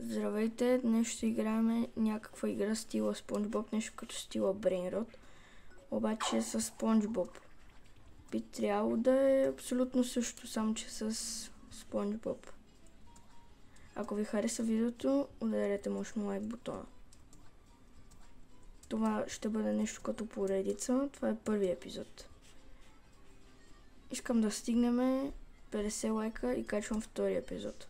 Здравейте, днес ще играем някаква игра стила SpongeBob, нещо като стила Brainrot, обаче с SpongeBob. Би трябвало да е абсолютно също, само че с SpongeBob. Ако ви хареса видеото, ударете мощно лайк бутона. Това ще бъде нещо като поредица, това е първи епизод. Искам да стигнем 50 лайка и качвам втори епизод.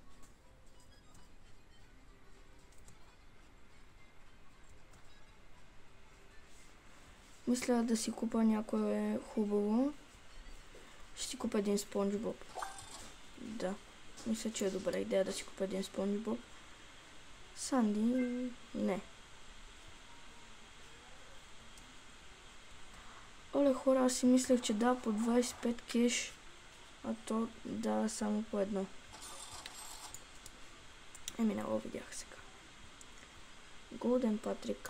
Мисля да си купа някое хубаво. Ще си купа един SpongeBob. Да, мисля, че е добра идея да си купа един SpongeBob. Санди, не. Оле хора, аз си мислех, че дава по 25 кеш, а то дава само по едно. Минало видях сега. Голден Патрик.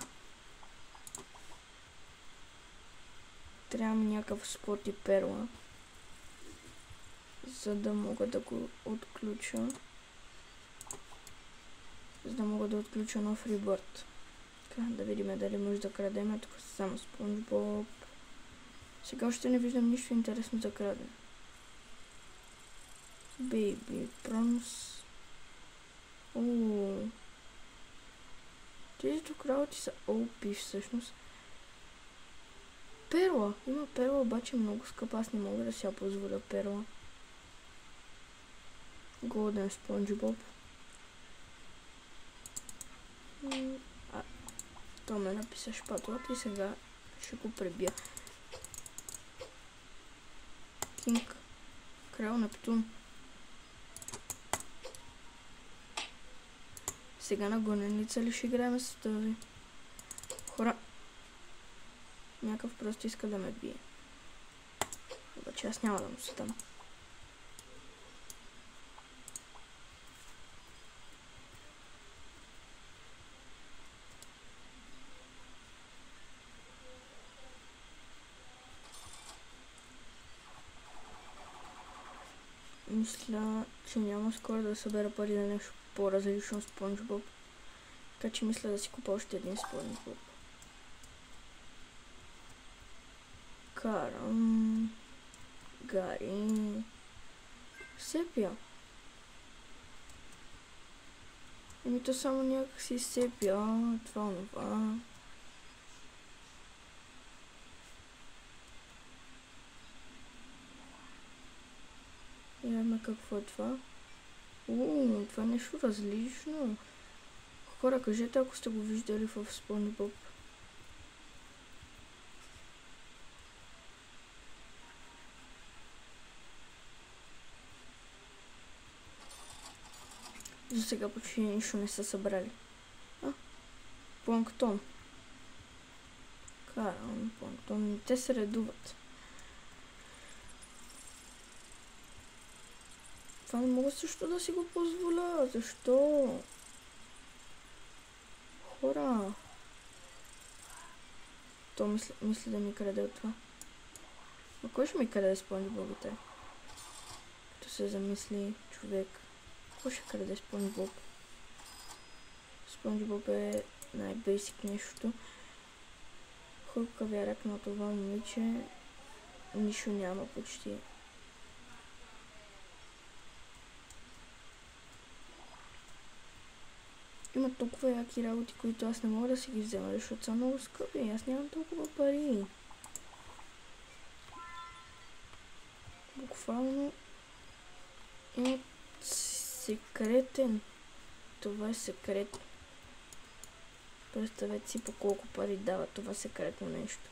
Трябва ми някакъв спорт и перла, за да мога да го отключа. За да мога да отключа нов ребърт. Така, да видим дали може да крадем. Тук само SpongeBob. Сега още не виждам нищо интересно за крадене. Baby Prawns. Тези тук работи са OP всъщност. Перла! Има перла, обаче много скъпа. Аз не мога да си я позволя перла. Голден SpongeBob. То ме написа шпатлата и сега ще го пребия. Кинг. Крал Нептун. Сега на гоненица ли ще играем с този? Хора! Някакъв просто иска да ме бие. Обаче аз няма да му се дам. Мисля, че няма скоро да събера пари за нещо по-различно SpongeBob. Така че мисля да си купа още един SpongeBob. Карам. Гари. Сепия. То само някак си сепия. Това. Имаме какво е това. Това е нещо различно. Хора, кажете ако сте го виждали в SpongeBob. За сега почти нищо не са събрали. Планктон. Карам планктон. Те се редуват. Това не мога също да си го позволя. Защо? Хора. То мисли да ми краде от това. Но кой ще ми краде SpongeBob-ите? Като се замисли човек. Кой ще краде SpongeBob? SpongeBob е най-бейсик нещото. Хубкавия рак на това момиче. Нищо няма почти. Има толкова яки работи, които аз не мога да си ги взема, защото са много скъпи. Аз нямам толкова пари. Буквално има секретен. Това е секрет. Представете си по колко пари дава това секретно нещо.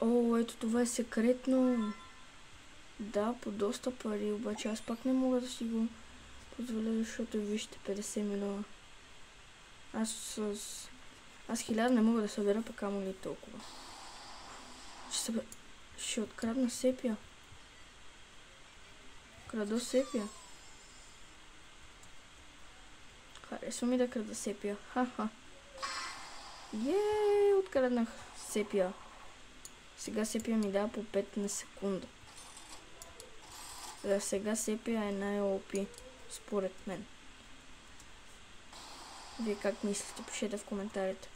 О, ето това е секретно. Да, по доста пари, обаче аз пак не мога да си го позволя, защото вижте 50 милиона. Аз 1000 не мога да събера, пък камо ли толкова. Ще открадна сепия. Крадо сепия. Харесва ми да крада сепия. Ха-ха. Откраднах сепия. Сега сепия ми дава по 5 на секунда. За сега сепия е най-OP, според мен. Вие как мислите? Пишете в коментарите.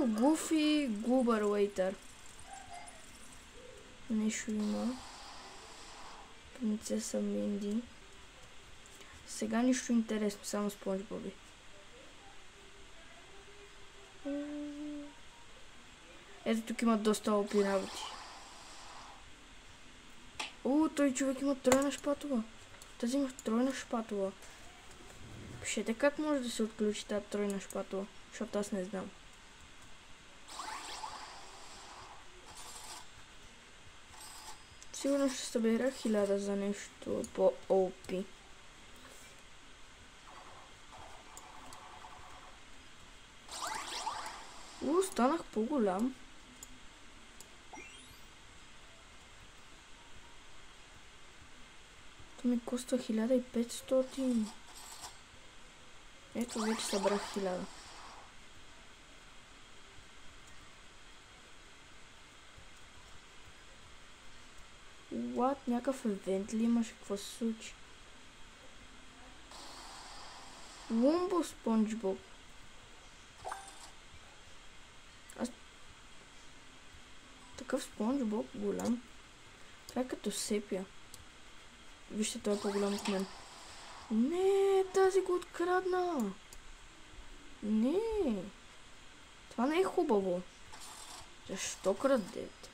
Гуфи Губър Уейтър. Нещо има. Принцеса Минди. Сега нищо интересно, само Спонж Боби. Ето тук има доста опи работи. Той човек има тройна шпатула. Тази има тройна шпатула. Пишете как може да се отключи тази тройна шпатула, защото аз не знам. Сигурно ще събера 1000 за нещо по-OP. Станах по-голям. То ми коства 1500. Ето вече събрах 1000. Някакъв евент ли имаше? Какво се случи? Лумбо Спонж Боб. Такъв Спонж Боб голям. Това е като сепия. Вижте, той е по-голям от мен. Не, тази го открадна. Не. Това не е хубаво. Защо крадете?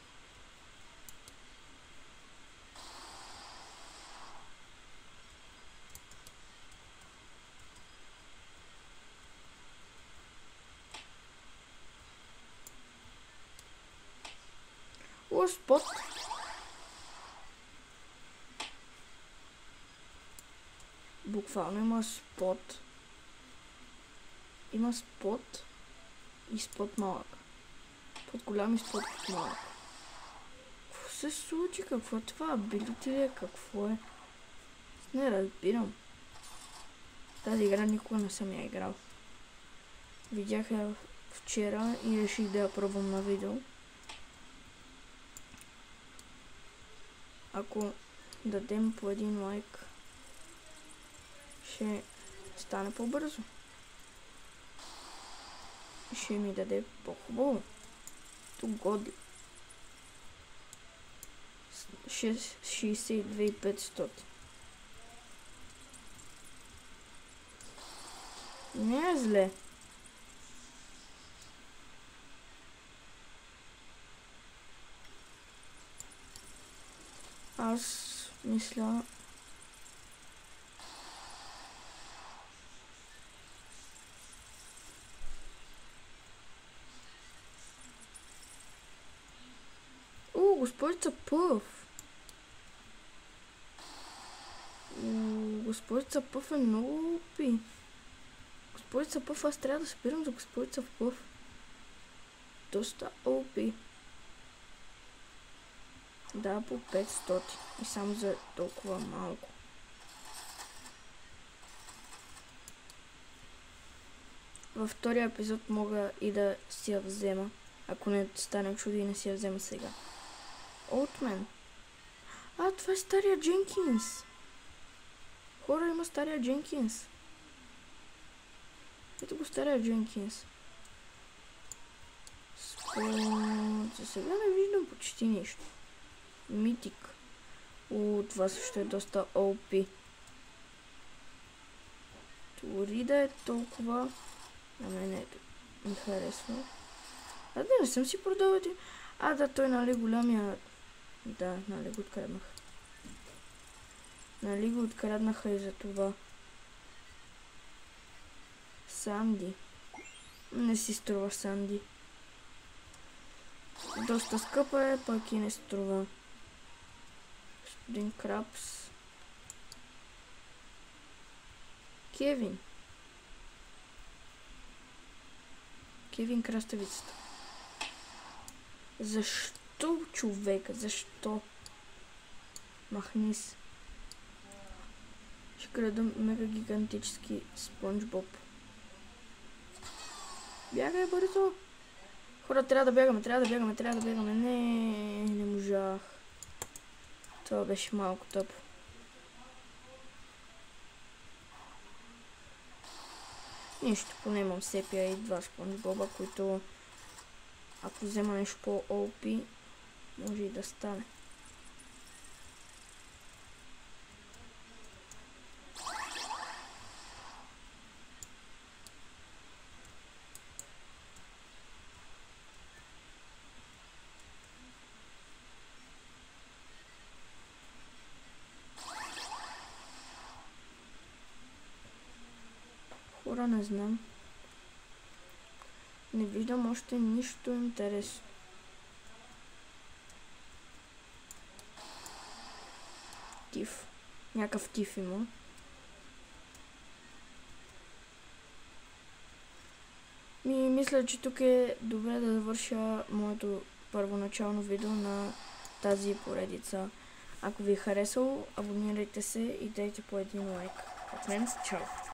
Спот. Буквално има спот. Има спот и спот малък. Спот голям и спот малък. Какво се случи? Какво е това? Билити ли е? Какво е? Не разбирам. Тази игра никога не съм я играл. Видях я вчера и реших да я пробвам на видео. Ако дадем по един лайк, ще стане по-бързо. Ще ми даде по-хубаво. Тук годи. 62,500. Не е зле. Аз мисля... Господица Пъв! Господица Пъв е много опи. Господица Пъв, аз трябва да спирам за Господица Пъв. Доста опи. Да, по 500. И само за толкова малко. Във втория епизод мога и да си я взема. Ако не стане чудо и не си я взема сега. От мен. Това е стария Дженкинс. Хора, има стария Дженкинс. Ето го стария Дженкинс. За сега не виждам почти нищо. Митик. Това също е доста OP. Дори да е толкова... На мен ми харесва. Не съм си продал един. Да, той нали голямия... Да, нали го откраднах. Нали го откраднаха и за това. Санди. Не си струва Санди. Доста скъпа е, пък и не струва. Господин Крабс. Кевин. Кевин краставицата. Защо, човека? Защо? Махни се. Ще крада мега гигантически Спонж Боб. Бягай бързо! Хора, трябва да бягаме. Не можах. Това беше малко тъпо. Нищо, поне имам сепия и 2 Спонж Боба, които ако взема нещо по-OP, може и да стане. Хора, не знам. Не виждам още нищо интересно. Тиф. Някакъв тиф има. Мисля, че тук е добре да завърша моето първоначално видео на тази поредица. Ако ви е харесало, абонирайте се и дайте по един лайк. От мен, чао!